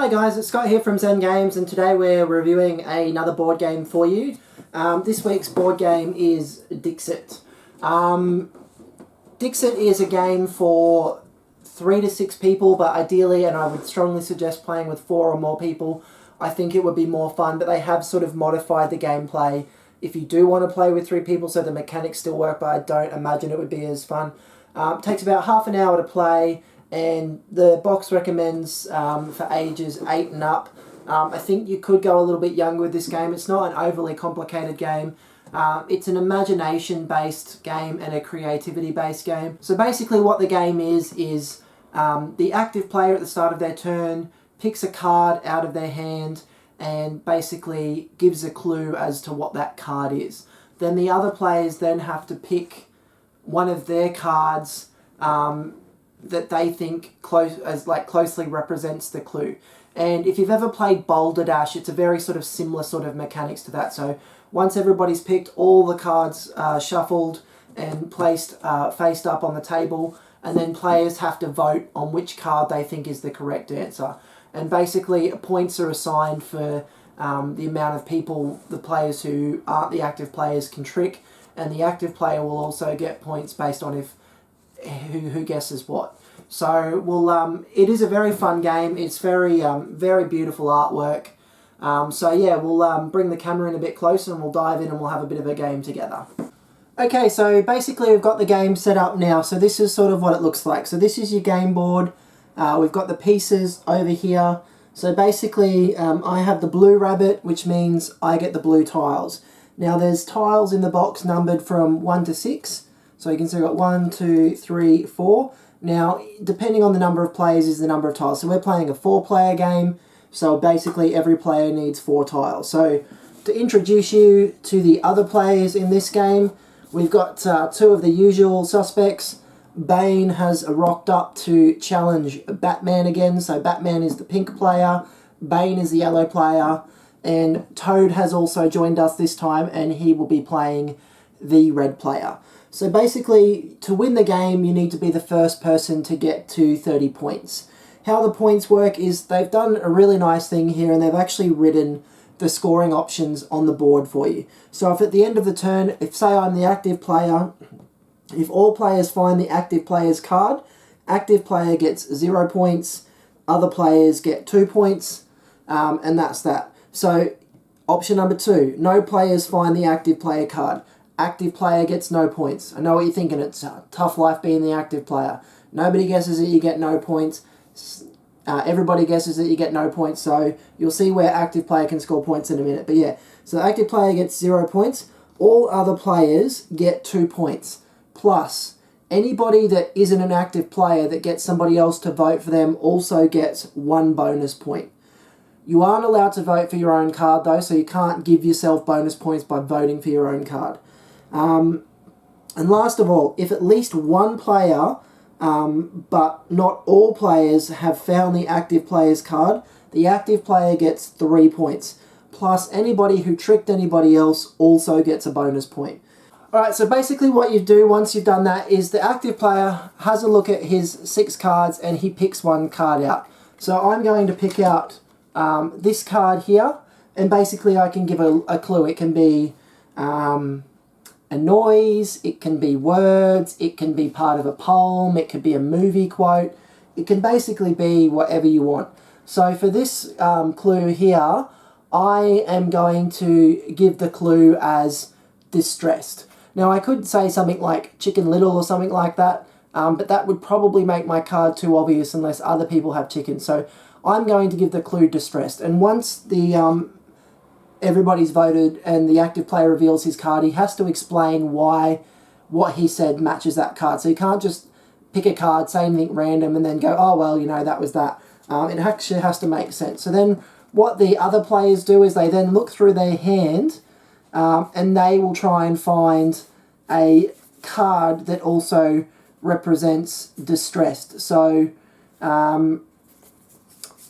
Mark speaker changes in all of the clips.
Speaker 1: Hi guys, it's Scott here from Gamez, and today we're reviewing another board game for you. This week's board game is Dixit. Dixit is a game for 3 to 6 people, but ideally, and I would strongly suggest playing with 4 or more people. I think it would be more fun, but they have sort of modified the gameplay if you do want to play with 3 people, so the mechanics still work, but I don't imagine it would be as fun. It takes about half an hour to play, and the box recommends for ages 8 and up. I think you could go a little bit younger with this game. It's not an overly complicated game. It's an imagination-based game and a creativity-based game. So basically what the game is the active player at the start of their turn picks a card out of their hand and basically gives a clue as to what that card is. Then the other players then have to pick one of their cards that they think closely represents the clue. And if you've ever played Boulder Dash, it's a very sort of similar sort of mechanics to that. So once everybody's picked, all the cards shuffled and placed faced up on the table, and then players have to vote on which card they think is the correct answer. And basically points are assigned for the amount of people the players who aren't the active players can trick, and the active player will also get points based on who guesses what. So it is a very fun game. It's very very beautiful artwork. So yeah, we'll bring the camera in a bit closer and we'll dive in and we'll have a bit of a game together. Okay, so basically we've got the game set up now. So this is sort of what it looks like. So this is your game board. We've got the pieces over here. So basically I have the blue rabbit, which means I get the blue tiles. Now there's tiles in the box numbered from 1 to 6. So you can see we've got 1, 2, 3, 4. Now, depending on the number of players is the number of tiles. So we're playing a 4-player game. So basically every player needs 4 tiles. So to introduce you to the other players in this game, we've got 2 of the usual suspects. Bane has rocked up to challenge Batman again. So Batman is the pink player, Bane is the yellow player, and Toad has also joined us this time, and he will be playing the red player. So basically, to win the game, you need to be the first person to get to 30 points. How the points work is they've done a really nice thing here, and they've actually written the scoring options on the board for you. So if at the end of the turn, if say I'm the active player, if all players find the active player's card, active player gets 0 points, other players get 2 points, and that's that. So option number 2, no players find the active player card. Active player gets no points. I know what you're thinking, it's a tough life being the active player. Nobody guesses that you get no points. Everybody guesses that you get no points, so you'll see where active player can score points in a minute. But yeah, so active player gets 0 points. All other players get 2 points. Plus, anybody that isn't an active player that gets somebody else to vote for them also gets 1 bonus point. You aren't allowed to vote for your own card though, so you can't give yourself bonus points by voting for your own card. And last of all, if at least 1 player, but not all players, have found the active player's card, the active player gets 3 points. Plus, anybody who tricked anybody else also gets a bonus point. Alright, so basically what you do once you've done that is the active player has a look at his 6 cards and he picks 1 card out. So I'm going to pick out this card here, and basically I can give a clue. It can be a noise, it can be words, it can be part of a poem, it could be a movie quote. It can basically be whatever you want. So for this clue here, I am going to give the clue as distressed. Now I could say something like Chicken Little or something like that, but that would probably make my card too obvious unless other people have chicken. So I'm going to give the clue distressed. And once the everybody's voted and the active player reveals his card, he has to explain why what he said matches that card. So you can't just pick a card, say anything random, and then go, oh, well, you know, that was that. It actually has to make sense. So then what the other players do is they then look through their hand and they will try and find a card that also represents distressed. So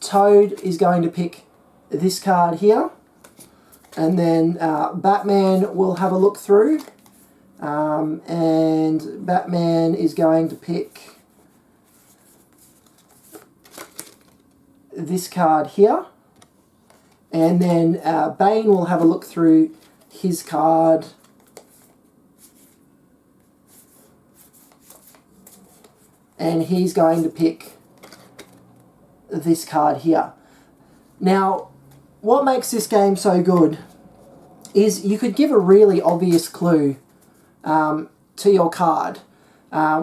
Speaker 1: Toad is going to pick this card here. And then Batman will have a look through, and Batman is going to pick this card here. And then Bane will have a look through his card. And he's going to pick this card here. Now, what makes this game so good is you could give a really obvious clue to your card,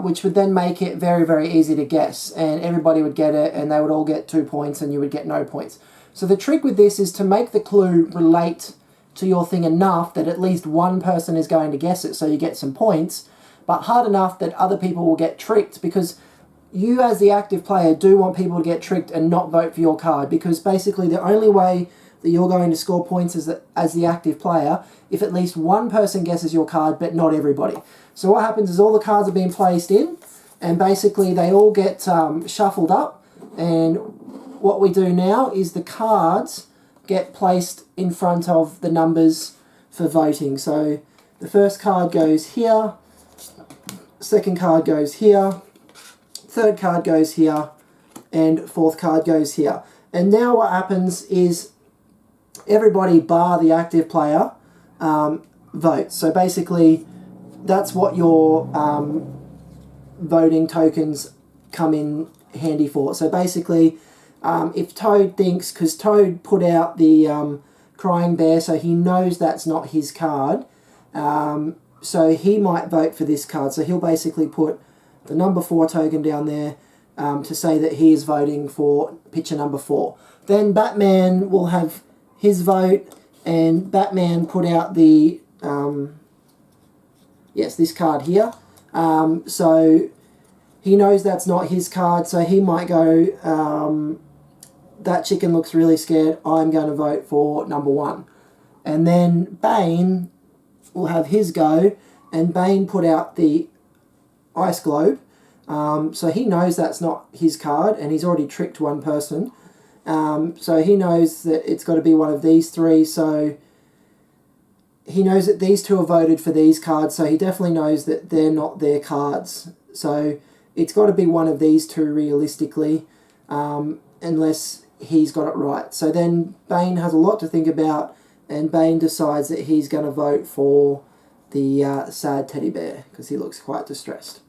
Speaker 1: which would then make it very, very easy to guess, and everybody would get it, and they would all get 2 points, and you would get no points. So the trick with this is to make the clue relate to your thing enough that at least one person is going to guess it, so you get some points, but hard enough that other people will get tricked, because you as the active player do want people to get tricked and not vote for your card, because basically the only way that you're going to score points as the active player if at least one person guesses your card but not everybody. So what happens is all the cards are being placed in, and basically they all get shuffled up, and what we do now is the cards get placed in front of the numbers for voting. So the first card goes here, second card goes here, third card goes here, and fourth card goes here. And now what happens is everybody bar the active player votes. So basically that's what your voting tokens come in handy for. So basically if Toad thinks, because Toad put out the crying bear, so he knows that's not his card, so he might vote for this card. So he'll basically put the number 4 token down there to say that he is voting for picture number 4. Then Batman will have his vote, and Batman put out the, yes, this card here. So he knows that's not his card, so he might go, that chicken looks really scared, I'm going to vote for number 1. And then Bane will have his go, and Bane put out the ice globe. So he knows that's not his card, and he's already tricked one person. So he knows that it's got to be one of these 3, so he knows that these 2 are voted for these cards, so he definitely knows that they're not their cards. So it's got to be one of these 2 realistically, unless he's got it right. So then Bane has a lot to think about, and Bane decides that he's going to vote for the sad teddy bear, because he looks quite distressed.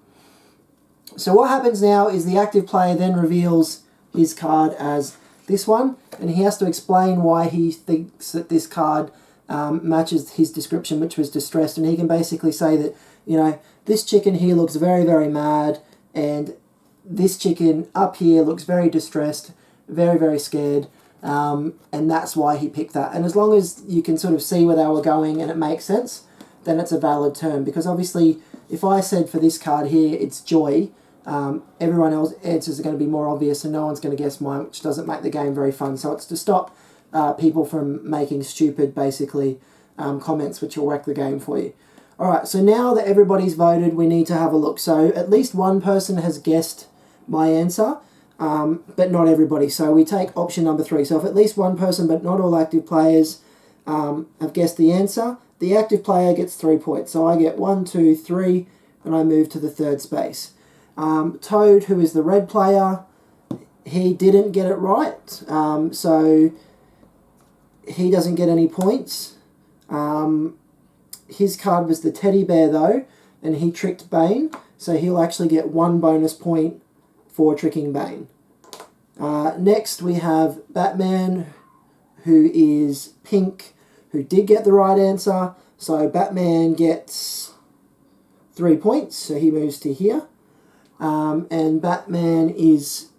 Speaker 1: So what happens now is the active player then reveals his card as this one, and he has to explain why he thinks that this card matches his description, which was distressed. And he can basically say that, you know, this chicken here looks very, very mad, and this chicken up here looks very distressed, very, very scared, and that's why he picked that. And as long as you can sort of see where they were going and it makes sense, then it's a valid term. Because obviously, if I said for this card here, it's joy, everyone else's answers are going to be more obvious, and no one's going to guess mine, which doesn't make the game very fun. So it's to stop people from making stupid, basically, comments which will wreck the game for you. Alright, so now that everybody's voted, we need to have a look. So at least one person has guessed my answer, but not everybody. So we take option number 3. So if at least one person, but not all active players, have guessed the answer, the active player gets 3 points. So I get 1, 2, 3, and I move to the 3rd space. Toad, who is the red player, he didn't get it right, so he doesn't get any points. His card was the teddy bear though, and he tricked Bane, so he'll actually get 1 bonus point for tricking Bane. Next we have Batman, who is pink, who did get the right answer, so Batman gets 3 points, so he moves to here. And Batman's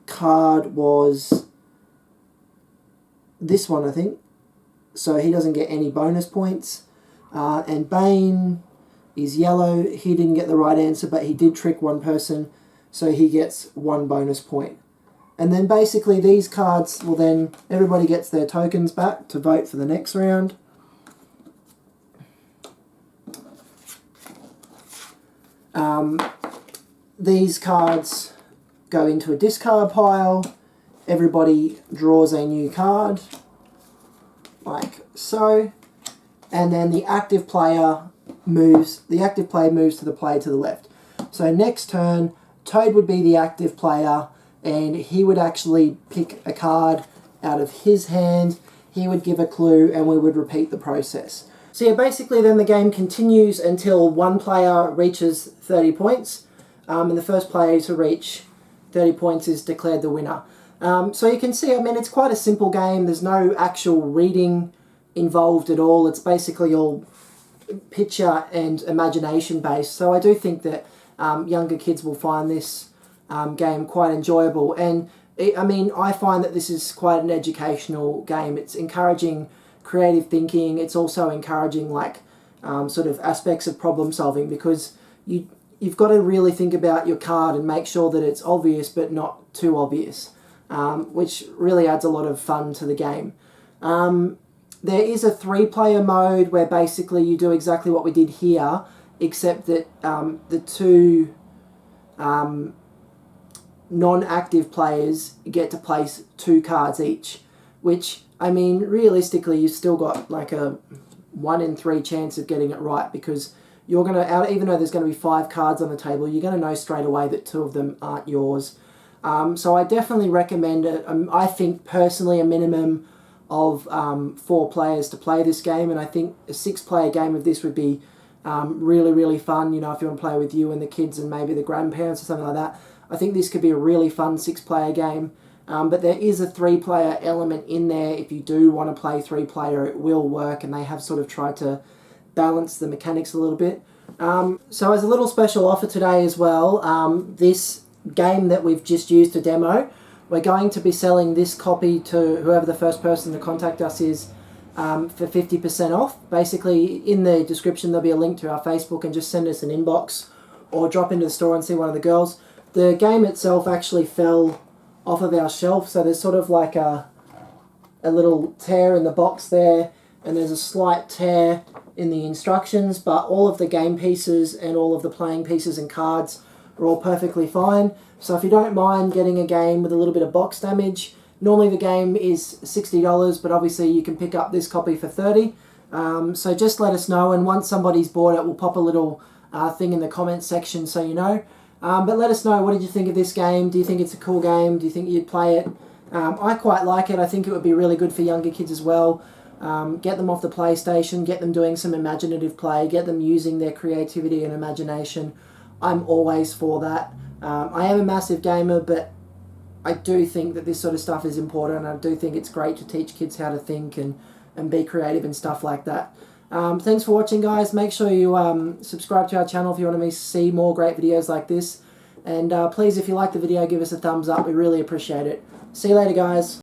Speaker 1: card was this one, I think, so he doesn't get any bonus points. And Bane is yellow, he didn't get the right answer, but he did trick one person, so he gets 1 bonus point. And then basically these cards will then, everybody gets their tokens back to vote for the next round. These cards go into a discard pile. Everybody draws a new card, like so. And then the active player moves to the play to the left. So next turn, Toad would be the active player, and he would actually pick a card out of his hand, he would give a clue, and we would repeat the process. So yeah, basically then the game continues until one player reaches 30 points, and the first player to reach 30 points is declared the winner. So you can see, I mean, it's quite a simple game. There's no actual reading involved at all. It's basically all picture and imagination based. So I do think that younger kids will find this game quite enjoyable. And I find that this is quite an educational game. It's encouraging creative thinking. It's also encouraging sort of aspects of problem solving, because you've got to really think about your card and make sure that it's obvious but not too obvious, which really adds a lot of fun to the game. There is a 3-player mode where basically you do exactly what we did here, except that the two non-active players get to place 2 cards each, which, I mean, realistically, you've still got like a 1 in 3 chance of getting it right, because you're going to, even though there's going to be 5 cards on the table, you're going to know straight away that 2 of them aren't yours. So I definitely recommend it. I think personally a minimum of 4 players to play this game, and I think a 6-player game of this would be really, really fun. You know, if you want to play with you and the kids and maybe the grandparents or something like that, I think this could be a really fun 6-player game. But there is a 3-player element in there. If you do want to play 3-player, it will work, and they have sort of tried to balance the mechanics a little bit. So as a little special offer today as well, this game that we've just used to demo, we're going to be selling this copy to whoever the first person to contact us is for 50% off. Basically, in the description there'll be a link to our Facebook, and just send us an inbox or drop into the store and see one of the girls. The game itself actually fell off of our shelf, so there's sort of like a little tear in the box there, and there's a slight tear in the instructions, but all of the game pieces and all of the playing pieces and cards are all perfectly fine. So if you don't mind getting a game with a little bit of box damage, normally the game is $60, but obviously you can pick up this copy for $30. So just let us know, and once somebody's bought it, we'll pop a little thing in the comments section so you know. But let us know, what did you think of this game? Do you think it's a cool game? Do you think you'd play it? I quite like it. I think it would be really good for younger kids as well. Get them off the PlayStation, get them doing some imaginative play, get them using their creativity and imagination. I'm always for that. I am a massive gamer, but I do think that this sort of stuff is important, and I do think it's great to teach kids how to think and be creative and stuff like that. Thanks for watching, guys. Make sure you subscribe to our channel if you want to see more great videos like this. And please, if you like the video, give us a thumbs up. We really appreciate it. See you later, guys.